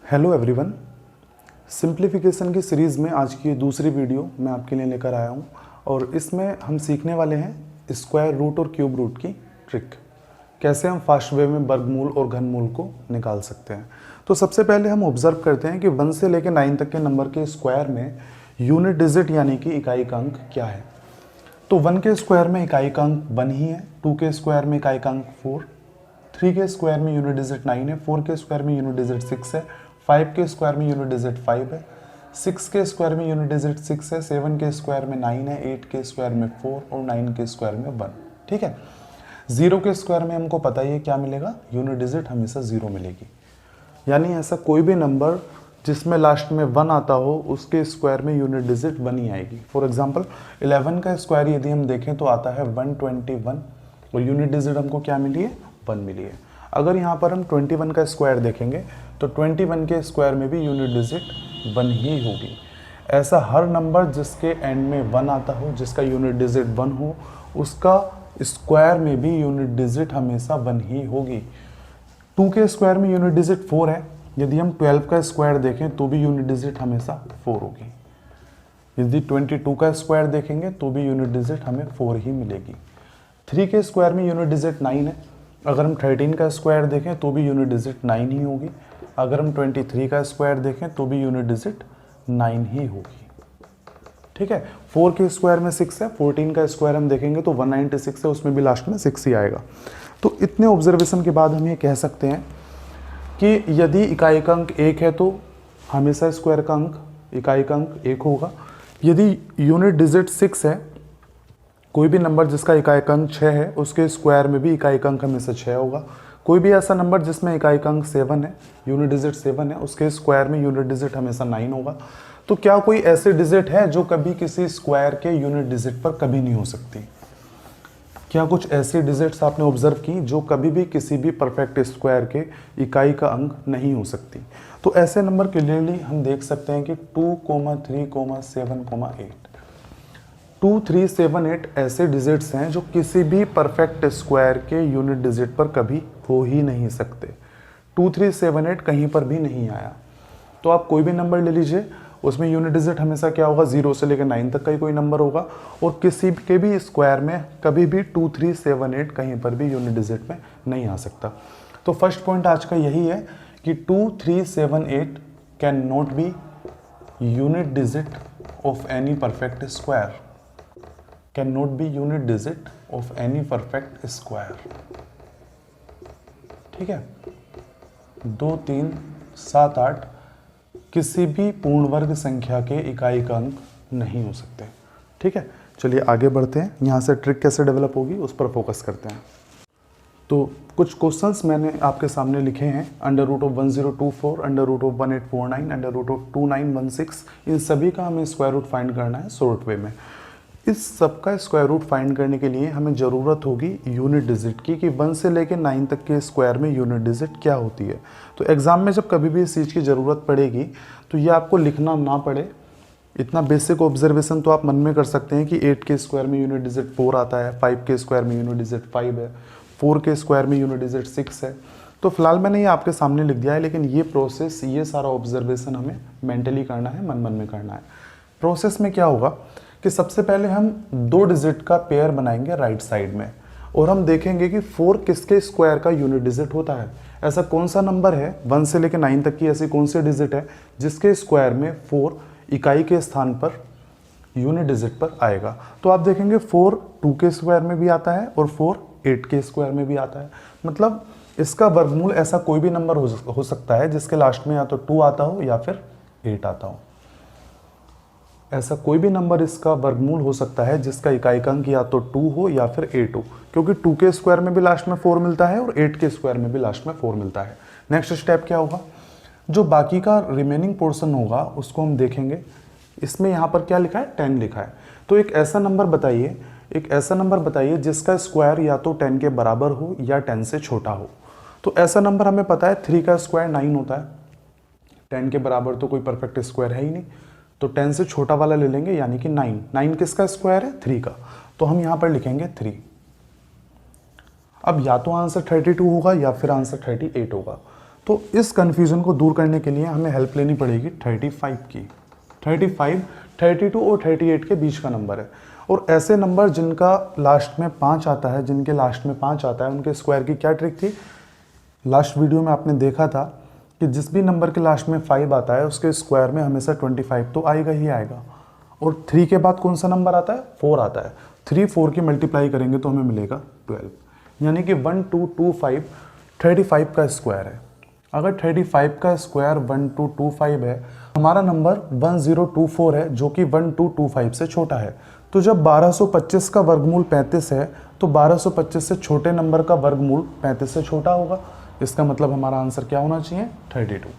Hello everyone, simplification की series में आज की दूसरी वीडियो मैं आपके लिए लेकर आया हूँ और इसमें हम सीखने वाले हैं स्क्वायर रूट और क्यूब रूट की ट्रिक। कैसे हम फास्ट वे में वर्गमूल और घनमूल को निकाल सकते हैं। तो सबसे पहले हम ऑब्जर्व करते हैं कि 1 से लेकर 9 तक के नंबर के स्क्वायर में यूनिट डिजिट यानी कि इकाई का अंक क्या है। तो 1 के स्क्वायर में इकाई का अंक 1 ही है, 2 के स्क्वायर में इकाई का अंक 4, 3 के स्क्वायर में यूनिट डिजिट 9 है, 4 के स्क्वायर में यूनिट डिजिट 6 है, 5 के स्क्वायर में यूनिट डिजिट 5 है, 6 के स्क्वायर में यूनिट डिजिट 6 है, 7 के स्क्वायर में 9 है, 8 के स्क्वायर में 4 और 9 के स्क्वायर में 1। ठीक है। 0 के स्क्वायर में हमको पता ही है क्या मिलेगा, यूनिट डिजिट हमेशा 0 मिलेगी। यानी ऐसा कोई भी नंबर जिसमें लास्ट में 1 आता हो उसके स्क्वायर में यूनिट डिजिट 1 ही आएगी। फॉर एग्जांपल 11 का स्क्वायर यदि हम देखें तो आता है 121 और यूनिट डिजिट हमको क्या मिली है, 1 मिली है। अगर यहाँ पर हम 21 का स्क्वायर देखेंगे तो 21 के स्क्वायर में भी यूनिट डिजिट 1 ही होगी। ऐसा हर नंबर जिसके एंड में 1 आता हो, जिसका यूनिट डिजिट 1 हो, उसका स्क्वायर में भी यूनिट डिजिट हमेशा 1 ही होगी। 2 के स्क्वायर में यूनिट डिजिट 4 है, यदि हम 12 का स्क्वायर देखें तो भी यूनिट डिजिट हमेशा 4 होगी। यदि 22 का स्क्वायर देखेंगे तो भी यूनिट डिजिट हमें 4 ही मिलेगी। 3 के स्क्वायर में यूनिट डिजिट 9 है, अगर हम 13 का स्क्वायर देखें तो भी यूनिट डिजिट 9 ही होगी। अगर हम 23 का स्क्वायर देखें तो भी यूनिट डिजिट 9 ही होगी। ठीक है। 4 के स्क्वायर में 6 है, 14 का स्क्वायर हम देखेंगे तो 196 है, उसमें भी लास्ट में 6 ही आएगा। तो इतने ऑब्जर्वेशन के बाद हम ये कह सकते हैं कि यदि इकाई का अंक 1 है तो हमेशा स्क्वायर का अंक इकाई का अंक 1 होगा। यदि यूनिट डिजिट 6 है, कोई भी नंबर जिसका इकाई का अंक 6 है उसके स्क्वायर में भी इकाई का अंक हमेशा 6 होगा। कोई भी ऐसा नंबर जिसमें इकाई का अंक 7 है, यूनिट डिजिट 7 है, उसके स्क्वायर में यूनिट डिजिट हमेशा 9 होगा। तो क्या कोई ऐसे डिजिट है जो कभी किसी स्क्वायर के यूनिट डिजिट पर कभी नहीं हो सकती? क्या कुछ ऐसी डिजिट्स आपने ऑब्जर्व की जो कभी भी किसी भी परफेक्ट स्क्वायर के इकाई का अंक नहीं हो सकती? तो ऐसे नंबर क्लियरली हम देख सकते हैं कि 2, 3, 7, 8। 2, 3, 7, 8 ऐसे डिजिट्स हैं जो किसी भी परफेक्ट स्क्वायर के यूनिट डिजिट पर कभी हो ही नहीं सकते। 2, 3, 7, 8 कहीं पर भी नहीं आया। तो आप कोई भी नंबर ले लीजिए, उसमें यूनिट डिजिट हमेशा क्या होगा, 0 से लेकर 9 तक का ही कोई नंबर होगा और किसी के भी स्क्वायर में कभी भी 2, 3, 7, 8 कहीं पर भी यूनिट डिजिट में नहीं आ सकता। तो फर्स्ट पॉइंट आज का यही है कि 2, 3, 7, 8 can not be unit digit of any perfect square. Can not be unit digit of any perfect square. ठीक है। 2, 3, 7, 8 किसी भी पूर्ण वर्ग संख्या के इकाई का अंक नहीं हो सकते। ठीक है। चलिए आगे बढ़ते हैं, यहाँ से ट्रिक कैसे डेवलप होगी उस पर फोकस करते हैं। तो कुछ क्वेश्चंस मैंने आपके सामने लिखे हैं, √1024, √1849, √2916, इन सभी का हमें स्क्वायर रूट फाइंड करना है शॉर्ट वे में। इस सब का स्क्वायर रूट फाइंड करने के लिए हमें ज़रूरत होगी यूनिट डिजिट की, कि 1 से लेकर 9 तक के स्क्वायर में यूनिट डिजिट क्या होती है। तो एग्जाम में जब कभी भी इस चीज़ की ज़रूरत पड़ेगी तो ये आपको लिखना ना पड़े, इतना बेसिक ऑब्जर्वेशन तो आप मन में कर सकते हैं कि 8 के स्क्वायर में यूनिट डिजिट 4 आता है, 5 के स्क्वायर में यूनिट डिजिट 5 है, 4 के स्क्वायर में यूनिट डिजिट 6 है। तो फिलहाल मैंने ये आपके सामने लिख दिया है, लेकिन ये प्रोसेस, ये सारा ऑब्जर्वेशन हमें मेंटली करना है, मन मन में करना है। प्रोसेस में क्या होगा कि सबसे पहले हम 2 डिजिट का पेयर बनाएंगे राइट साइड में और हम देखेंगे कि 4 किसके स्क्वायर का यूनिट डिजिट होता है। ऐसा कौन सा नंबर है 1 से लेकर 9 तक की ऐसी कौन सी डिजिट है जिसके स्क्वायर में 4 इकाई के स्थान पर यूनिट डिजिट पर आएगा। तो आप देखेंगे 4 2 के स्क्वायर में भी आता है और 4 8 के स्क्वायर में भी आता है। मतलब इसका वर्गमूल ऐसा कोई भी नंबर हो सकता है जिसके लास्ट में या तो 2 आता हो या फिर 8 आता हो। ऐसा कोई भी नंबर इसका वर्गमूल हो सकता है जिसका इकाई का अंक या तो 2 हो या फिर 8 हो, क्योंकि 2 के स्क्वायर में भी लास्ट में 4 मिलता है और 8 के स्क्वायर में भी लास्ट में 4 मिलता है। नेक्स्ट स्टेप क्या होगा, जो बाकी का रिमेनिंग पोर्शन होगा उसको हम देखेंगे। इसमें यहाँ पर क्या लिखा है, 10 लिखा है। तो एक ऐसा नंबर बताइए जिसका स्क्वायर या तो 10 के बराबर हो या 10 से छोटा हो। तो ऐसा नंबर हमें पता है 3 का स्क्वायर 9 होता है, 10 के बराबर तो कोई परफेक्ट स्क्वायर है ही नहीं, तो 10 से छोटा वाला ले लेंगे, यानी कि 9। 9 किसका स्क्वायर है, 3 का, तो हम यहां पर लिखेंगे 3। अब या तो आंसर 32 होगा या फिर आंसर 38 होगा। तो इस कन्फ्यूज़न को दूर करने के लिए हमें हेल्प लेनी पड़ेगी 35 की। 35 32 और 38 के बीच का नंबर है, और ऐसे नंबर जिनका लास्ट में 5 आता है, जिनके लास्ट में 5 आता है, उनके स्क्वायर की क्या ट्रिक थी। लास्ट वीडियो में आपने देखा था कि जिस भी नंबर के लास्ट में 5 आता है उसके स्क्वायर में हमेशा 25 तो आएगा ही आएगा। और 3 के बाद कौन सा नंबर आता है, 4 आता है। 3 4 की मल्टीप्लाई करेंगे तो हमें मिलेगा 12, यानी कि 1225 35 का स्क्वायर है। अगर 35 का स्क्वायर 1225 है, हमारा नंबर 1024 है, जो कि 1225 से छोटा है। तो जब 1225 का वर्गमूल 35 है, तो 1225 से छोटे नंबर का वर्गमूल 35 से छोटा होगा। इसका मतलब हमारा आंसर क्या होना चाहिए, 32।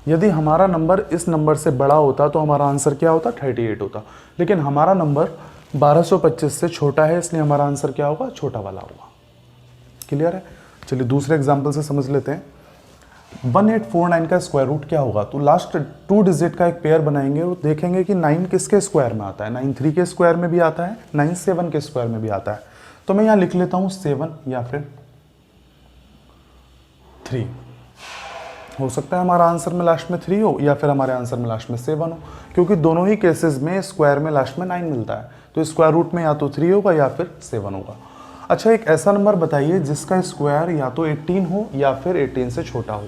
यदि हमारा नंबर इस नंबर से बड़ा होता तो हमारा आंसर क्या होता, 38 होता। लेकिन हमारा नंबर 1225 से छोटा है, इसलिए हमारा आंसर क्या होगा, छोटा वाला होगा। क्लियर है। चलिए दूसरे एग्जाम्पल से समझ लेते हैं। 1849 का स्क्वायर रूट क्या होगा। तो लास्ट 2 डिजिट का एक पेयर बनाएंगे और देखेंगे कि 9 किसके स्क्वायर में आता है। 9 3 के स्क्वायर में भी आता है, 9 7 के स्क्वायर में भी आता है। तो मैं यहाँ लिख लेता हूँ 7 या फिर 3। हो सकता है हमारा आंसर में लास्ट में 3 हो या फिर हमारे आंसर में लास्ट में 7 हो, क्योंकि दोनों ही केसेस में स्क्वायर में लास्ट में 9 मिलता है। तो स्क्वायर रूट में या तो 3 होगा या फिर 7 होगा। अच्छा, एक ऐसा नंबर बताइए जिसका स्क्वायर या तो 18 हो या फिर 18 से छोटा हो।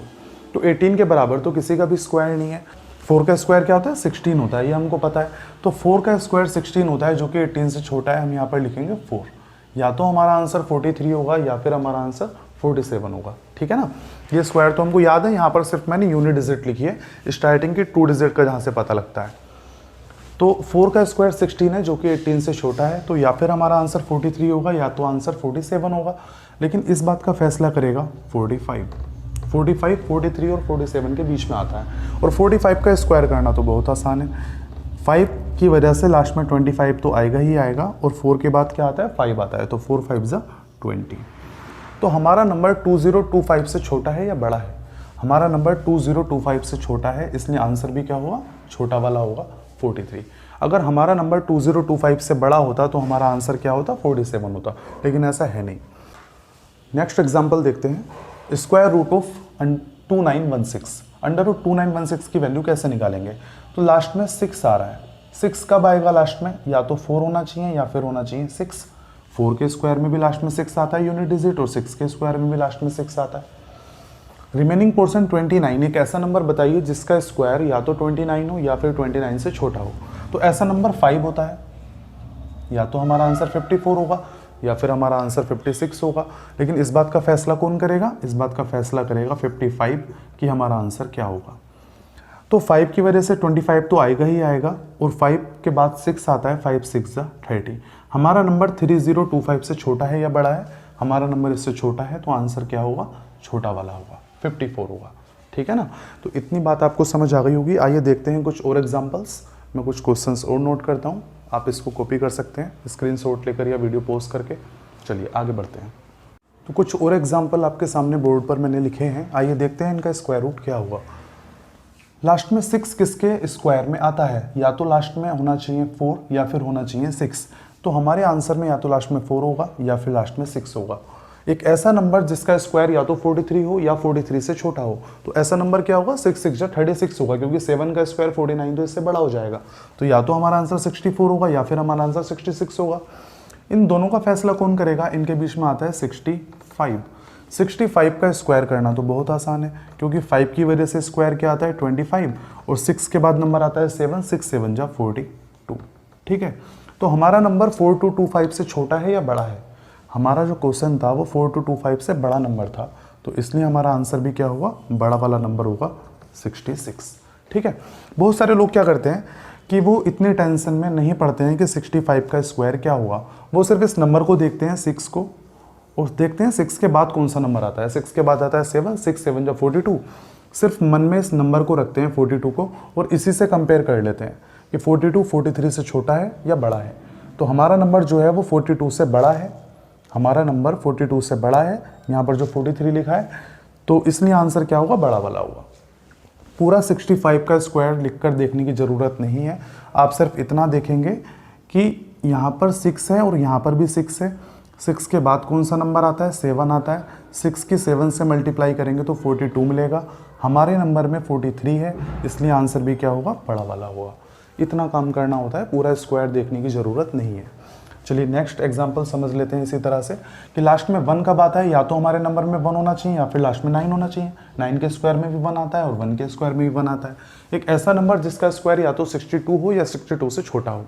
तो 18 के बराबर तो किसी का भी स्क्वायर नहीं है। 4 का स्क्वायर क्या होता है, 16 होता है, ये हमको पता है। तो 4 का स्क्वायर 16 होता है, जो कि 18 से छोटा है। हम यहाँ पर लिखेंगे 4। या तो हमारा आंसर 43 होगा या फिर हमारा आंसर 47 होगा। ठीक है ना। ये स्क्वायर तो हमको याद है, यहाँ पर सिर्फ मैंने यूनिट डिजिट लिखी है, स्टार्टिंग की 2 डिजिट का जहाँ से पता लगता है। तो 4 का स्क्वायर 16 है, जो कि 18 से छोटा है। तो या फिर हमारा आंसर 43 होगा या तो आंसर 47 होगा। लेकिन इस बात का फैसला करेगा 45। 45 43 और 47 के बीच में आता है। और 45 का स्क्वायर करना तो बहुत आसान है। 5 की वजह से लास्ट में 25 तो आएगा ही आएगा, और 4 के बाद क्या आता है, 5 आता है। तो 4 5 जा 20। तो हमारा नंबर 2025 से छोटा है या बड़ा है। हमारा नंबर 2025 से छोटा है, इसलिए आंसर भी क्या होगा, छोटा वाला होगा, 43। अगर हमारा नंबर 2025 से बड़ा होता तो हमारा आंसर क्या होता, 47 होता। लेकिन ऐसा है नहीं। नेक्स्ट एग्जांपल देखते हैं। Square root of 2916। Under root 2916 की वैल्यू कैसे निकालेंगे। तो लास्ट में 6 आ रहा है। 6 कब आएगा लास्ट में, या तो 4 होना चाहिए या फिर होना चाहिए 6। 4 के स्क्वायर में भी लास्ट में 6 आता है यूनिट डिजिट, और 6 के स्क्वायर में भी लास्ट में 6 आता है। Remaining portion 29। एक ऐसा नंबर बताइए जिसका स्क्वायर या तो 29 हो या फिर 29 से छोटा हो। तो ऐसा नंबर 5 होता है। या तो हमारा आंसर 54 होगा या फिर हमारा आंसर 56 होगा। लेकिन इस बात का फैसला कौन करेगा, इस बात का फैसला करेगा 55 कि हमारा आंसर क्या होगा। तो 5 की वजह से 25 तो आएगा ही आएगा, और 5 के बाद 6 आता है। 5 6 जा 30। हमारा नंबर 3025 से छोटा है या बड़ा है। हमारा नंबर इससे छोटा है, तो आंसर क्या होगा, छोटा वाला होगा, 54 होगा। ठीक है ना। तो इतनी बात आपको समझ आ गई होगी। आइए देखते हैं कुछ और एग्जांपल्स। मैं कुछ क्वेश्चंस और नोट करता हूँ, आप इसको कॉपी कर सकते हैं स्क्रीनशॉट लेकर या वीडियो पॉज करके। चलिए आगे बढ़ते हैं। तो कुछ और एग्जांपल आपके सामने बोर्ड पर मैंने लिखे हैं। आइए देखते हैं इनका स्क्वायर रूट क्या होगा। लास्ट में 6 किसके स्क्वायर में आता है। या तो लास्ट में होना चाहिए 4 या फिर होना चाहिए 6। तो हमारे आंसर में या तो लास्ट में 4 होगा या फिर लास्ट में 6 होगा। एक ऐसा नंबर जिसका स्क्वायर या तो 43 हो या 43 से छोटा हो। तो ऐसा नंबर क्या होगा, 6 6 जा 36 होगा, क्योंकि 7 का स्क्वायर 49 तो इससे बड़ा हो जाएगा। तो या तो हमारा आंसर 64 होगा या फिर हमारा आंसर 66 होगा। इन दोनों का फैसला कौन करेगा, इनके बीच में आता है 65। 65 का स्क्वायर करना तो बहुत आसान है, क्योंकि 5 की वजह से स्क्वायर क्या आता है 25, और 6 के बाद नंबर आता है 7। 6 7 जा 42। ठीक है। तो हमारा नंबर 4225 से छोटा है या बड़ा है। हमारा जो क्वेश्चन था वो 4225 से बड़ा नंबर था, तो इसलिए हमारा आंसर भी क्या होगा, बड़ा वाला नंबर होगा, 66। ठीक है। बहुत सारे लोग क्या करते हैं कि वो इतने टेंशन में नहीं पड़ते हैं कि 65 का स्क्वायर क्या होगा। वो सिर्फ इस नंबर को देखते हैं 6 को, और देखते हैं 6 के बाद कौन सा नंबर आता है। 6 के बाद आता है 7। 6 7 जा 42। सिर्फ मन में इस नंबर को रखते हैं 42 को, और इसी से कंपेयर कर लेते हैं कि 42 43 से छोटा है या बड़ा है। तो हमारा नंबर जो है वो 42 से बड़ा है। हमारा नंबर 42 से बड़ा है, यहाँ पर जो 43 लिखा है, तो इसलिए आंसर क्या होगा, बड़ा वाला होगा। पूरा 65 का स्क्वायर लिखकर देखने की ज़रूरत नहीं है। आप सिर्फ इतना देखेंगे कि यहाँ पर 6 है और यहाँ पर भी 6 है। 6 के बाद कौन सा नंबर आता है, 7 आता है। 6 की 7 से मल्टीप्लाई करेंगे तो 42 मिलेगा। हमारे नंबर में 43 है, इसलिए आंसर भी क्या होगा, बड़ा वाला होगा। इतना काम करना होता है, पूरा स्क्वायर देखने की ज़रूरत नहीं है। चलिए नेक्स्ट एग्जांपल समझ लेते हैं इसी तरह से कि लास्ट में 1 कब आता है, या तो हमारे नंबर में 1 होना चाहिए या फिर लास्ट में 9 होना चाहिए। 9 के स्क्वायर में भी 1 आता है और 1 के स्क्वायर में भी 1 आता है। एक ऐसा नंबर जिसका स्क्वायर या तो 62 हो या 62 से छोटा हो।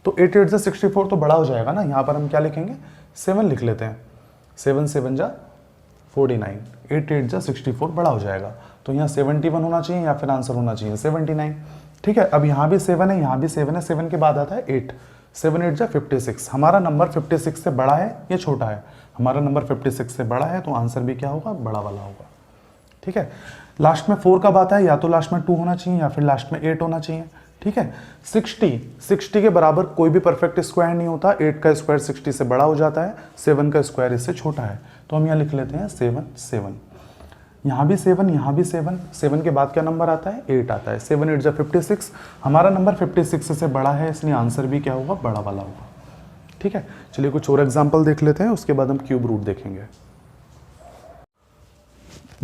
तो 8 8 जा 64 तो बड़ा हो जाएगा ना, यहाँ पर हम क्या लिखेंगे, 7 लिख लेते हैं। 7 7 जा 49, 8 8 जा 64 बड़ा हो जाएगा। तो यहाँ 71 होना चाहिए या फिर आंसर होना चाहिए 79। ठीक है, अब यहाँ भी 7 है, यहाँ भी 7 है। 7 के बाद आता है 8, 7 8 जा 56। हमारा नंबर 56 से बड़ा है या छोटा है, हमारा नंबर 56 से बड़ा है, तो आंसर भी क्या होगा, बड़ा वाला होगा। ठीक है, लास्ट में 4 कब आता है, या तो लास्ट में 2 होना चाहिए या फिर लास्ट में 8 होना चाहिए। ठीक है, 60 के बराबर कोई भी परफेक्ट स्क्वायर नहीं होता। 8 का स्क्वायर 60 से बड़ा हो जाता है, 7 का स्क्वायर इससे छोटा है। तो हम यहाँ लिख लेते हैं 7 7। यहाँ भी 7, यहाँ भी 7। 7 के बाद क्या नंबर आता है, 8 आता है। 7 8 जा 56, हमारा नंबर 56 से बड़ा है, इसलिए आंसर भी क्या होगा, बड़ा वाला होगा। ठीक है, चलिए कुछ और एग्जाम्पल देख लेते हैं, उसके बाद हम क्यूब रूट देखेंगे।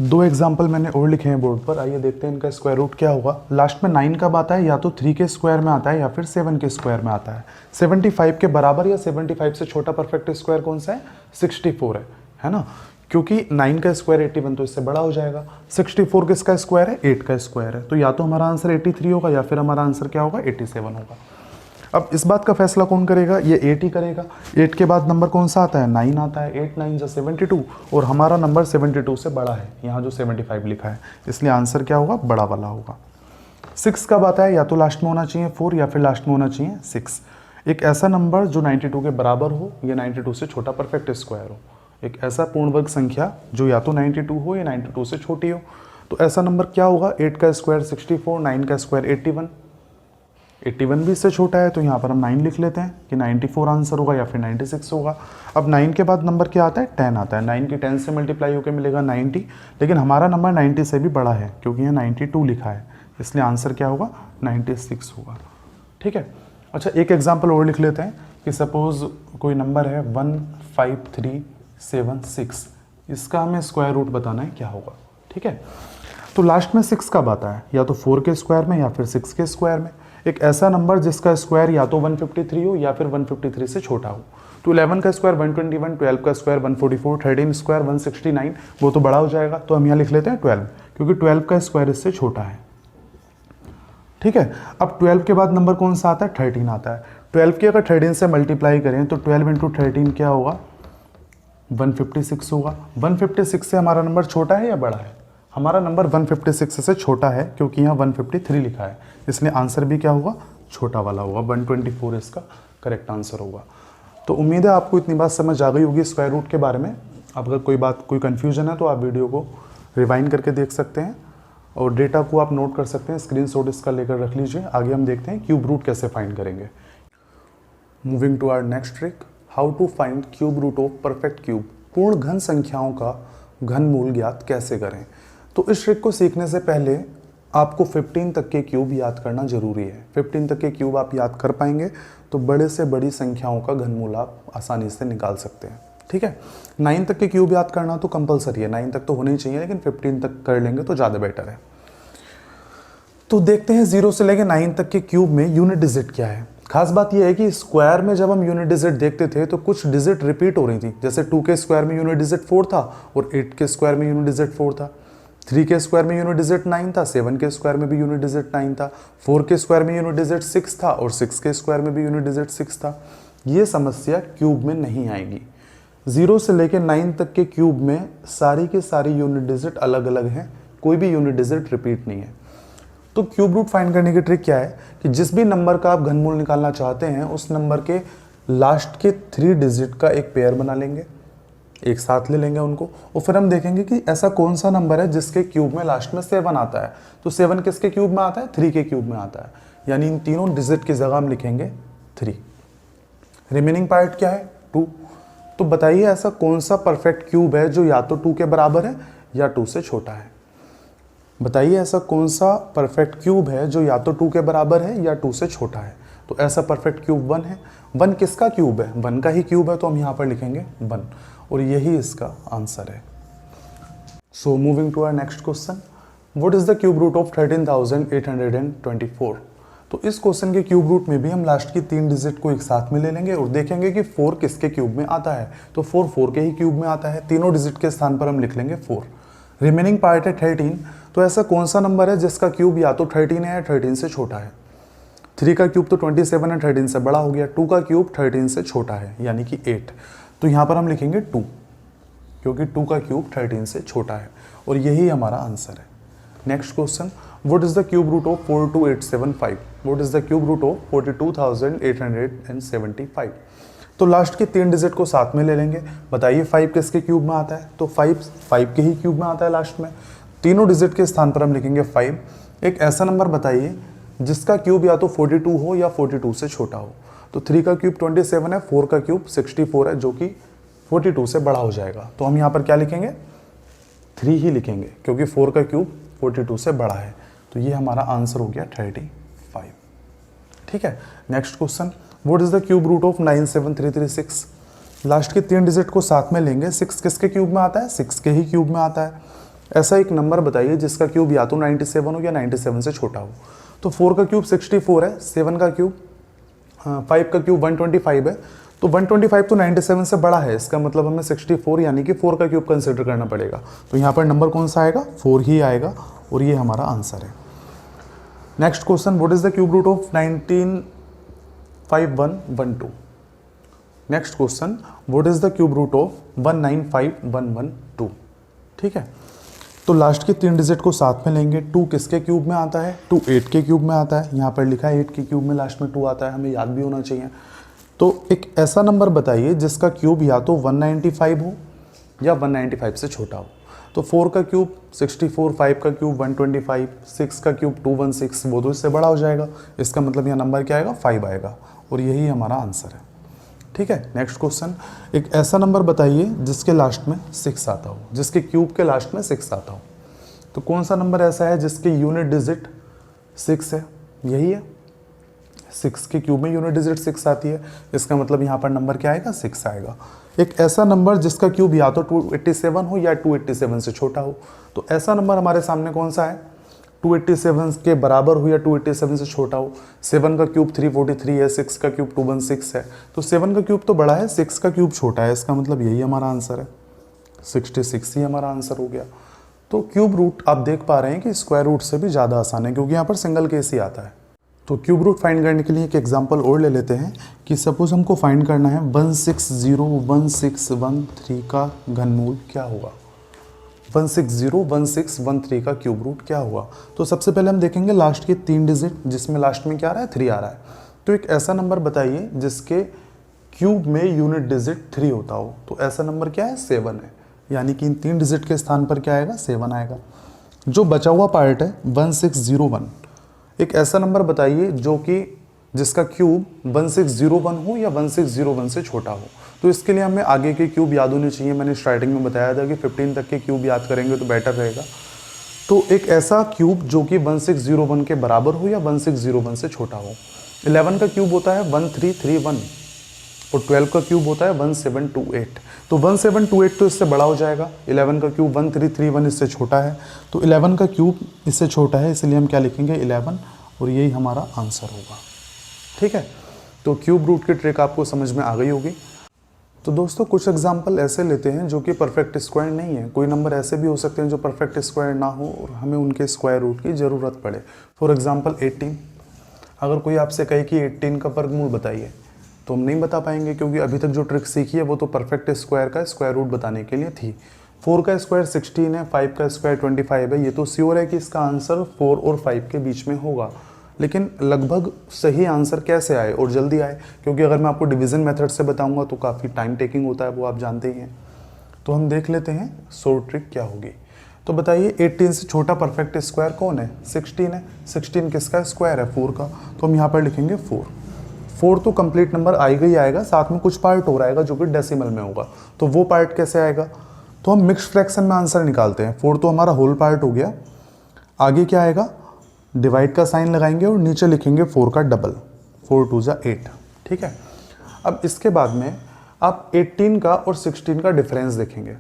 2 एग्जाम्पल मैंने और लिखे हैं बोर्ड पर, आइए देखते हैं इनका स्क्वायर रूट क्या होगा। लास्ट में 9 कब आता है, या तो 3 के स्क्वायर में आता है या फिर 7 के स्क्वायर में आता है। 75 के बराबर या 75 से छोटा परफेक्ट स्क्वायर कौन सा है, 64 है ना, क्योंकि 9 का स्क्वायर 81 तो इससे बड़ा हो जाएगा। 64 किसका स्क्वायर है, 8 का स्क्वायर है। तो या तो हमारा आंसर 83 होगा या फिर हमारा आंसर क्या होगा, 87 होगा। अब इस बात का फैसला कौन करेगा, ये 8 ही करेगा। 8 के बाद नंबर कौन सा आता है, 9 आता है। 8 9 जा 72 और हमारा नंबर 72 से बड़ा है, यहाँ जो 75 लिखा है, इसलिए आंसर क्या होगा, बड़ा वाला होगा। 6 कब आता है, या तो लास्ट में होना चाहिए 4 या फिर लास्ट में होना चाहिए 6। एक ऐसा नंबर जो 92 के बराबर हो या 92 से छोटा परफेक्ट स्क्वायर हो। एक ऐसा पूर्ण वर्ग संख्या जो या तो 92 हो या 92 से छोटी हो। तो ऐसा नंबर क्या होगा, 8 का स्क्वायर 64, 9 का स्क्वायर 81, 81 भी इससे छोटा है। तो यहाँ पर हम 9 लिख लेते हैं कि 94 आंसर होगा या फिर 96 होगा। अब 9 के बाद नंबर क्या आता है, 10 आता है। 9 की 10 से मल्टीप्लाई होकर मिलेगा 90, लेकिन हमारा नंबर 90 से भी बड़ा है क्योंकि यहाँ 92 लिखा है, इसलिए आंसर क्या होगा, 96 होगा। ठीक है, अच्छा एक एग्जाम्पल और लिख लेते हैं कि सपोज कोई नंबर है 15376, इसका हमें स्क्वायर रूट बताना है क्या होगा। ठीक है, तो लास्ट में 6 कब आता है, या तो 4 के स्क्वायर में या फिर 6 के स्क्वायर में। एक ऐसा नंबर जिसका स्क्वायर या तो 153 हो या फिर 153 से छोटा हो। तो 11 का स्क्वायर 121, 12 का स्क्वायर 144, 13 स्क्वायर 169, वो तो बड़ा हो जाएगा। तो हम यहाँ लिख लेते हैं 12, क्योंकि 12 का स्क्वायर इससे छोटा है। ठीक है, अब 12 के बाद नंबर कौन सा आता है, 13 आता है। 12 की अगर 13 से मल्टीप्लाई करें तो 12 इंटू 13 क्या होगा, 156 होगा। 156 से हमारा नंबर छोटा है या बड़ा है, हमारा नंबर 156 से छोटा है क्योंकि यहाँ 153 लिखा है, इसलिए आंसर भी क्या होगा, छोटा वाला होगा। 124 इसका करेक्ट आंसर होगा। तो उम्मीद है आपको इतनी बात समझ आ गई होगी स्क्वायर रूट के बारे में। अब अगर कोई कन्फ्यूजन है तो आप वीडियो को रिवाइंड करके देख सकते हैं और डेटा को आप नोट कर सकते हैं, स्क्रीनशॉट इसका लेकर रख लीजिए। आगे हम देखते हैं क्यूब रूट कैसे फाइंड करेंगे। Moving to our next trick, how to find cube root of perfect cube. पूर्ण घन संख्याओं का घनमूल ज्ञात कैसे करें। तो इस ट्रिक को सीखने से पहले आपको 15 तक के क्यूब याद करना जरूरी है। 15 तक के क्यूब आप याद कर पाएंगे तो बड़े से बड़ी संख्याओं का घनमूल आप आसानी से निकाल सकते हैं। ठीक है, 9 तक के क्यूब याद करना तो कंपलसरी है, 9 तक तो होने ही चाहिए, लेकिन 15 तक कर लेंगे तो ज़्यादा बेटर है। तो देखते हैं 0 से लेकर 9 तक के क्यूब में यूनिट डिजिट क्या है। खास बात यह है कि स्क्वायर में जब हम यूनिट डिजिट देखते थे तो कुछ डिजिट रिपीट हो रही थी। जैसे 2 के स्क्वायर में यूनिट डिजिट 4 था और 8 के स्क्वायर में यूनिट डिजिट 4 था। 3 के स्क्वायर में यूनिट डिजिट 9 था, 7 के स्क्वायर में भी यूनिट डिजिट 9 था, 4 के स्क्वायर में यूनिट डिजिट 6 था और 6 के स्क्वायर में भी यूनिट डिजिट 6 था। ये समस्या क्यूब में नहीं आएगी। 0 से लेकर 9 तक के क्यूब में सारी के सारी यूनिट डिजिट अलग अलग हैं, कोई भी यूनिट डिजिट रिपीट नहीं है। तो क्यूब रूट फाइंड करने की ट्रिक क्या है कि जिस भी नंबर का आप घनमूल निकालना चाहते हैं उस नंबर के लास्ट के 3 डिजिट का एक पेयर बना लेंगे, एक साथ ले लेंगे उनको, और फिर हम देखेंगे कि ऐसा कौन सा नंबर है जिसके क्यूब में लास्ट में 7 आता है। तो 7 किसके क्यूब में आता है, 3 के क्यूब में आता है, यानी इन तीनों डिजिट की जगह हम लिखेंगे 3। रिमेनिंग पार्ट क्या है, 2। तो बताइए ऐसा कौन सा परफेक्ट क्यूब है जो या तो 2 के बराबर है या 2 से छोटा है। बताइए ऐसा कौन सा परफेक्ट क्यूब है जो या तो 2 के बराबर है या 2 से छोटा है। तो ऐसा परफेक्ट क्यूब 1 है। 1 किसका क्यूब है? 1 का ही क्यूब है, तो हम यहाँ पर लिखेंगे 1 और यही इसका आंसर है। So moving to our next question, what is the cube root of 13,824? तो इस क्वेश्चन के क्यूब रूट में भी हम लास्ट की 3 डिजिट को एक साथ में ले लेंगे और देखेंगे कि 4 किसके क्यूब में आता है। तो 4 के ही क्यूब में आता है, तीनों डिजिट के स्थान पर हम लिख लेंगे 4। रिमेनिंग पार्ट है 13। तो ऐसा कौन सा नंबर है जिसका क्यूब या तो 13 है या 13 से छोटा है? 3 का क्यूब तो 27 है, 13 से बड़ा हो गया। 2 का क्यूब 13 से छोटा है यानी कि 8। तो यहाँ पर हम लिखेंगे 2 क्योंकि 2 का क्यूब 13 से छोटा है और यही हमारा आंसर है। Next question, what is the cube root of 42875? What is the cube root of 42,875? तो लास्ट के 3 डिजिट को साथ में ले लेंगे। बताइए 5 किसके क्यूब में आता है? तो 5 के ही क्यूब में आता है लास्ट में। तीनों डिजिट के स्थान पर हम लिखेंगे 5। एक ऐसा नंबर बताइए जिसका क्यूब या तो 42 हो या 42 से छोटा हो। तो 3 का क्यूब 27 है, 4 का क्यूब 64 है जो कि 42 से बड़ा हो जाएगा। तो हम यहाँ पर क्या लिखेंगे? 3 ही लिखेंगे क्योंकि 4 का क्यूब 42 से बड़ा है। तो ये हमारा आंसर हो गया 35। ठीक है। Next question, what is the cube root of 97336? Last के 3 डिजिट को साथ में लेंगे। 6 किसके क्यूब में आता है? 6 के ही क्यूब में आता है। ऐसा एक नंबर बताइए जिसका क्यूब या तो 97 हो या 97 से छोटा हो। तो 4 का क्यूब 64 है, 7 का क्यूब 5 का क्यूब 125 है। तो 125 तो 97 से बड़ा है, इसका मतलब हमें 64 यानी कि 4 का क्यूब कंसिडर करना पड़ेगा। तो यहाँ पर नंबर कौन सा आएगा? 4 ही आएगा और ये हमारा आंसर है। Next question, what is the cube root of 195112? Next question, what is the cube root of 195112? ठीक है। तो लास्ट के 3 डिजिट को साथ में लेंगे। 2 किसके क्यूब में आता है? 2 8 के क्यूब में आता है। यहाँ पर लिखा है 8 के क्यूब में लास्ट में 2 आता है, हमें याद भी होना चाहिए। तो एक ऐसा नंबर बताइए जिसका क्यूब या तो 195 हो या 195 से छोटा हो। तो 4 का क्यूब 64, 5 का क्यूब 125, 6 का क्यूब 216, वो तो इससे बड़ा हो जाएगा। इसका मतलब यहाँ नंबर क्या आएगा? 5 आएगा और यही हमारा आंसर है। ठीक है। नेक्स्ट क्वेश्चन, एक ऐसा नंबर बताइए जिसके लास्ट में 6 आता हो, जिसके क्यूब के लास्ट में 6 आता हो। तो कौन सा नंबर ऐसा है जिसके यूनिट डिजिट 6 है? यही है, 6 के क्यूब में यूनिट डिजिट 6 आती है। इसका मतलब यहाँ पर नंबर क्या आएगा? 6 आएगा। एक ऐसा नंबर जिसका क्यूब या तो 287 हो या 287 से छोटा हो। तो ऐसा नंबर हमारे सामने कौन सा है? 287 के बराबर हो या 287 से छोटा हो। 7 का क्यूब 343 है, 6 का क्यूब 216 है। तो 7 का क्यूब तो बड़ा है, 6 का क्यूब छोटा है। इसका मतलब यही हमारा आंसर है, 66 ही हमारा आंसर हो गया। तो क्यूब रूट आप देख पा रहे हैं कि स्क्वायर रूट से भी ज़्यादा आसान है क्योंकि यहाँ पर सिंगल केस ही आता है। तो क्यूब रूट फाइंड करने के लिए एक एग्जांपल और ले लेते हैं कि सपोज हमको फाइंड करना है 1601613 का घनमूल क्या होगा। 1601613 का क्यूब रूट क्या हुआ। तो सबसे पहले हम देखेंगे लास्ट के 3 डिजिट जिसमें लास्ट में क्या आ रहा है? 3 आ रहा है। तो एक ऐसा नंबर बताइए जिसके क्यूब में यूनिट डिजिट 3 होता हो। तो ऐसा नंबर क्या है? 7 है, यानी कि इन 3 डिजिट के स्थान पर क्या आएगा? 7 आएगा। जो बचा हुआ पार्ट है 1601, एक ऐसा नंबर बताइए जो कि जिसका क्यूब 1601 हो या 1601 से छोटा हो। तो इसके लिए हमें आगे के क्यूब याद होने चाहिए। मैंने स्टार्टिंग में बताया था कि 15 तक के क्यूब याद करेंगे तो बेटर रहेगा। तो एक ऐसा क्यूब जो कि 1601 के बराबर हो या 1601 से छोटा हो। 11 का क्यूब होता है 1331 और 12 का क्यूब होता है 1728। तो 1728 तो इससे बड़ा हो जाएगा। 11 का क्यूब 1331 इससे छोटा है, तो 11 का क्यूब इससे छोटा है, इसलिए हम क्या लिखेंगे? 11 और यही हमारा आंसर होगा। ठीक है। तो क्यूब रूट की ट्रिक आपको समझ में आ गई होगी। तो दोस्तों कुछ एग्जाम्पल ऐसे लेते हैं जो कि परफेक्ट स्क्वायर नहीं है। कोई नंबर ऐसे भी हो सकते हैं जो परफेक्ट स्क्वायर ना हो और हमें उनके स्क्वायर रूट की ज़रूरत पड़े। For example 18। अगर कोई आपसे कहे कि 18 का वर्गमूल बताइए तो हम नहीं बता पाएंगे क्योंकि अभी तक जो ट्रिक सीखी है वो तो परफेक्ट स्क्वायर का स्क्वायर रूट बताने के लिए थी। 4 का स्क्वायर 16 है, 5 का स्क्वायर 25 है। ये तो श्योर है कि इसका आंसर 4 और 5 के बीच में होगा, लेकिन लगभग सही आंसर कैसे आए और जल्दी आए? क्योंकि अगर मैं आपको डिवीज़न मेथड से बताऊंगा तो काफ़ी टाइम टेकिंग होता है, वो आप जानते ही हैं। तो हम देख लेते हैं शॉर्ट ट्रिक क्या होगी। तो बताइए 18 से छोटा परफेक्ट स्क्वायर कौन है? 16 है। 16 किसका स्क्वायर है? 4 का। तो हम यहाँ पर लिखेंगे 4। 4 तो कंप्लीट नंबर आएगा ही आएगा, साथ में कुछ पार्ट हो रहेगा जो कि डेसिमल में होगा। तो वो पार्ट कैसे आएगा? तो हम मिक्स्ड फ्रैक्शन में आंसर निकालते हैं। 4 तो हमारा होल पार्ट हो गया। आगे क्या आएगा? डिवाइड का साइन लगाएंगे और नीचे लिखेंगे 4 का डबल। 4 2 जा 8, ठीक है। अब इसके बाद में आप 18 का और 16 का डिफरेंस देखेंगे।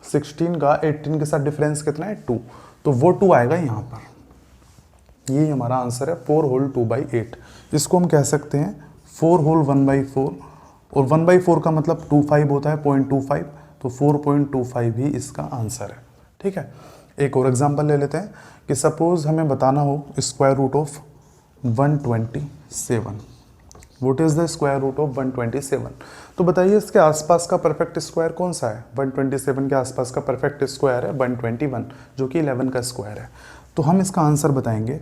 16 का 18 के साथ डिफरेंस कितना है 2, तो वो 2 आएगा यहाँ पर। ये हमारा आंसर है 4 होल 2/8। इसको हम कह सकते हैं 4 होल 1/4, और 1/4 का मतलब 25 होता है, 0.25, तो 4.25 ही इसका आंसर है, ठीक है। एक और एग्जांपल ले लेते हैं कि सपोज हमें बताना हो square root of 127। What is the square root of 127? तो बताइए इसके आसपास का परफेक्ट स्क्वायर कौन सा है? 127 के आसपास का परफेक्ट स्क्वायर है 121, जो कि 11 का स्क्वायर है। तो हम इसका आंसर बताएंगे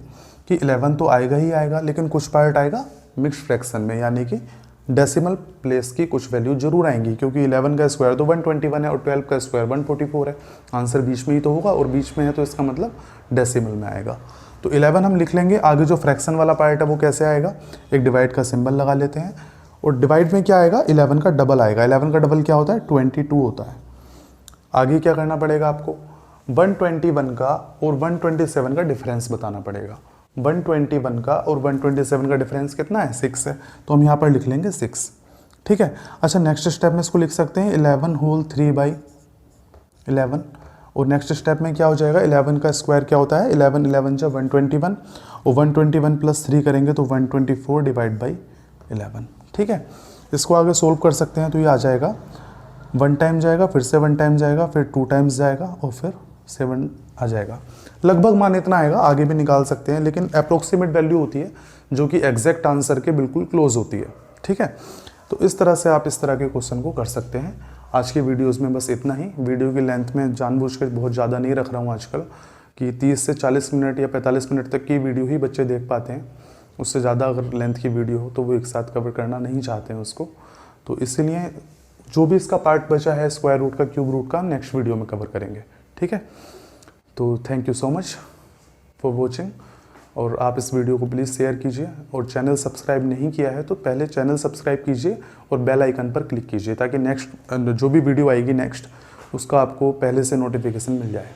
कि 11 तो आएगा ही आएगा, लेकिन कुछ पार्ट आएगा मिक्स्ड फ्रैक्शन में, यानी कि डेसिमल प्लेस की कुछ वैल्यू जरूर आएंगी, क्योंकि 11 का स्क्वायर तो 121 है और 12 का स्क्वायर 144 है। आंसर बीच में ही तो होगा, और बीच में है तो इसका मतलब डेसिमल में आएगा। तो 11 हम लिख लेंगे। आगे जो फ्रैक्शन वाला पार्ट है वो कैसे आएगा? एक डिवाइड का सिंबल लगा लेते हैं, और डिवाइड में क्या आएगा? 11 का डबल आएगा। 11 का डबल क्या होता है? 22 होता है। आगे क्या करना पड़ेगा आपको? 121 का और 127 का डिफरेंस बताना पड़ेगा। 121 का और 127 का डिफरेंस कितना है? 6 है, तो हम यहाँ पर लिख लेंगे 6, ठीक है। अच्छा, नेक्स्ट स्टेप में इसको लिख सकते हैं 11 होल 3/11, और नेक्स्ट स्टेप में क्या हो जाएगा? 11 का स्क्वायर क्या होता है? 11 11 जा 121, और 121 प्लस 3 करेंगे तो 124 डिवाइड बाई 11, ठीक है। इसको आगे सोल्व कर सकते हैं, तो ये आ जाएगा 1 टाइम जाएगा, फिर से 1 टाइम जाएगा, फिर 2 टाइम्स जाएगा, और फिर 7 आ जाएगा। लगभग मान इतना आएगा, आगे भी निकाल सकते हैं, लेकिन अप्रोक्सीमेट वैल्यू होती है जो कि एग्जैक्ट आंसर के बिल्कुल क्लोज होती है, ठीक है। तो इस तरह से आप इस तरह के क्वेश्चन को कर सकते हैं। आज की वीडियोस में बस इतना ही। वीडियो की लेंथ में जानबूझकर बहुत ज़्यादा नहीं रख रहा हूँ आजकल, कि 30 से 40 मिनट या 45 मिनट तक की वीडियो ही बच्चे देख पाते हैं। उससे ज़्यादा अगर लेंथ की वीडियो हो तो वो एक साथ कवर करना नहीं चाहते हैं उसको। तो इसीलिए जो भी इसका पार्ट बचा है स्क्वायर रूट का, क्यूब रूट का, नेक्स्ट वीडियो में कवर करेंगे, ठीक है। तो thank you so much for watching, और आप इस वीडियो को प्लीज़ शेयर कीजिए, और चैनल सब्सक्राइब नहीं किया है तो पहले चैनल सब्सक्राइब कीजिए और बेल आइकन पर क्लिक कीजिए, ताकि नेक्स्ट जो भी वीडियो आएगी नेक्स्ट, उसका आपको पहले से नोटिफिकेशन मिल जाए।